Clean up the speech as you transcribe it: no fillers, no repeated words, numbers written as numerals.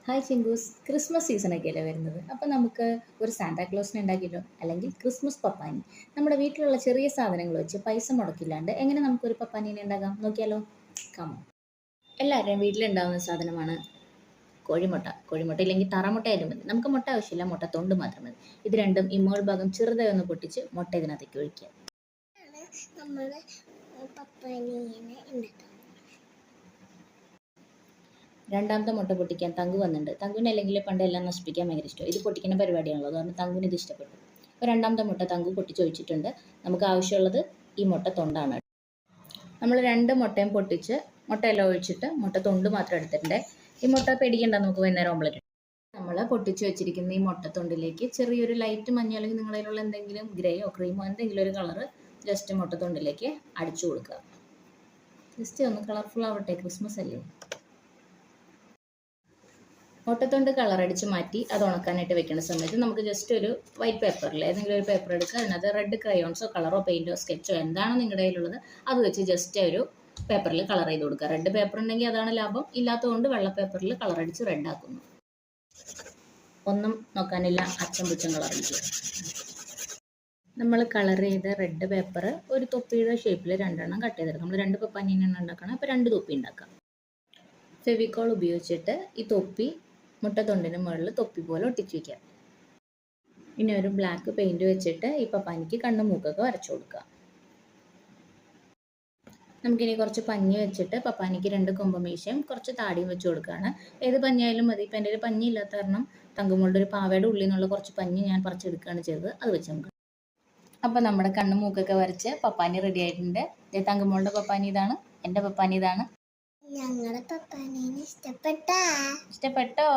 Hi ചിങ്കൂസ്, Christmas സീസണൊക്കെ അല്ലേ വരുന്നത്. അപ്പോൾ നമുക്ക് ഒരു സാന്താക്ലോസിനെ ഉണ്ടാക്കിയല്ലോ, അല്ലെങ്കിൽ ക്രിസ്മസ് പപ്പാനി. നമ്മുടെ വീട്ടിലുള്ള ചെറിയ സാധനങ്ങൾ വെച്ച് പൈസ മുടക്കില്ലാണ്ട് എങ്ങനെ നമുക്കൊരു പപ്പാനീനെ ഉണ്ടാക്കാം നോക്കിയാലോ. കമോ, എല്ലാവരുടെയും വീട്ടിലുണ്ടാകുന്ന സാധനമാണ് കോഴിമുട്ട. കോഴിമുട്ട ഇല്ലെങ്കിൽ തറമുട്ട ആയാലും മതി. നമുക്ക് മുട്ട ആവശ്യമില്ല, മുട്ട തൊണ്ട് മാത്രം മതി. ഇത് രണ്ടും ഈ മോൾ ഭാഗം ചെറുതായി ഒന്ന് പൊട്ടിച്ച് മുട്ട ഇതിനകത്തേക്ക് ഒഴിക്കുക. നമ്മൾ പപ്പാനീനെ ഉണ്ടാക്കാം. രണ്ടാമത്തെ മുട്ട പൊട്ടിക്കാൻ തങ്കു വന്നിട്ടുണ്ട്. തങ്കുവിന് അല്ലെങ്കിൽ പണ്ട് എല്ലാം നശിപ്പിക്കാൻ ഭയങ്കര ഇഷ്ടം. ഇത് പൊട്ടിക്കുന്ന പരിപാടിയാണല്ലോ, അതുകൊണ്ട് തങ്കുവിന് ഇത് ഇഷ്ടപ്പെട്ടു. അപ്പോൾ രണ്ടാമത്തെ മുട്ട തങ്കു പൊട്ടിച്ചൊഴിച്ചിട്ടുണ്ട്. നമുക്ക് ആവശ്യമുള്ളത് ഈ മുട്ട തൊണ്ടാണ്. നമ്മൾ രണ്ട് മുട്ടയും പൊട്ടിച്ച് മുട്ടയെല്ലാം ഒഴിച്ചിട്ട് മുട്ട തൊണ്ട് മാത്രം എടുത്തിട്ടുണ്ട്. ഈ മുട്ട പേടിക്കേണ്ട, നമുക്ക് വൈകുന്നേരം ഓംലെറ്റ്. നമ്മൾ പൊട്ടിച്ച് വെച്ചിരിക്കുന്ന ഈ മുട്ട തൊണ്ടിലേക്ക് ചെറിയൊരു ലൈറ്റ് മഞ്ഞ അല്ലെങ്കിൽ നിങ്ങളതിലുള്ള എന്തെങ്കിലും ഗ്രേയോ ക്രീമോ എന്തെങ്കിലും ഒരു കളറ് ജസ്റ്റ് മുട്ട തൊണ്ടിലേക്ക് അടിച്ചു കൊടുക്കുക. ജസ്റ്റ് ഒന്ന് കളർഫുൾ ആവട്ടെ, ക്രിസ്മസ് അല്ലേ. മുട്ടത്തൊണ്ട് കളറടിച്ച് മാറ്റി അത് ഉണക്കാനായിട്ട് വെക്കുന്ന സമയത്ത് നമുക്ക് ജസ്റ്റ് ഒരു വൈറ്റ് പേപ്പറിൽ ഏതെങ്കിലും ഒരു പേപ്പർ എടുക്കുക. അതിനകത്ത് റെഡ് ക്രയോൺസോ കളറോ പെയിൻറ്റോ സ്കെച്ചോ എന്താണോ നിങ്ങളുടെ കയ്യിലുള്ളത് അത് വെച്ച് ജസ്റ്റ് ഒരു പേപ്പറിൽ കളർ ചെയ്ത് കൊടുക്കുക. റെഡ് പേപ്പർ ഉണ്ടെങ്കിൽ അതാണ് ലാഭം, ഇല്ലാത്തതുകൊണ്ട് വെള്ള പേപ്പറിൽ കളറടിച്ച് റെഡ് ആക്കുന്നു. ഒന്നും നോക്കാനില്ല, അച്ചം പുച്ചം കളറടിക്കുക. നമ്മൾ കളർ ചെയ്ത റെഡ് പേപ്പർ ഒരു തൊപ്പിയുടെ ഷേപ്പിൽ രണ്ടെണ്ണം കട്ട് ചെയ്തെടുക്കാം. നമ്മൾ രണ്ട് പപ്പാനീനെണ്ണം ഉണ്ടാക്കണം, അപ്പോൾ രണ്ട് തൊപ്പി ഉണ്ടാക്കാം. ഫെവിക്കോൾ ഉപയോഗിച്ചിട്ട് ഈ തൊപ്പി മുട്ടത്തൊണ്ടിന് മുകളിൽ തൊപ്പി പോലെ ഒട്ടിച്ച് വയ്ക്കുക. ഇനി ഒരു ബ്ലാക്ക് പെയിൻറ് വെച്ചിട്ട് ഈ പപ്പാനിക്ക് കണ്ണും മൂക്കൊക്കെ വരച്ചു കൊടുക്കുക. നമുക്കിനി കുറച്ച് പഞ്ഞി വെച്ചിട്ട് പപ്പാനിക്ക് രണ്ട് കൊമ്പമീശയും കുറച്ച് താടിയും വെച്ച് കൊടുക്കുകയാണ്. ഏത് പഞ്ഞിയായാലും മതി. ഇപ്പം എൻ്റെ ഒരു പഞ്ഞി ഇല്ലാത്ത കാരണം തങ്കുമോളുടെ ഒരു പാവയുടെ ഉള്ളിൽ നിന്നുള്ള കുറച്ച് പഞ്ഞി ഞാൻ പറിച്ചെടുക്കുകയാണ് ചെയ്തത്. അത് വെച്ച് നമുക്ക് അപ്പം നമ്മുടെ കണ്ണും മൂക്കൊക്കെ വരച്ച് പപ്പാനി റെഡി ആയിട്ടുണ്ട്. തങ്കുമോളുടെ പപ്പാനി ഇതാണ്, എൻ്റെ പപ്പാനി ഇതാണ്. ഞങ്ങളുടെ പപ്പാനീനെ ഇഷ്ടപ്പെട്ടോ?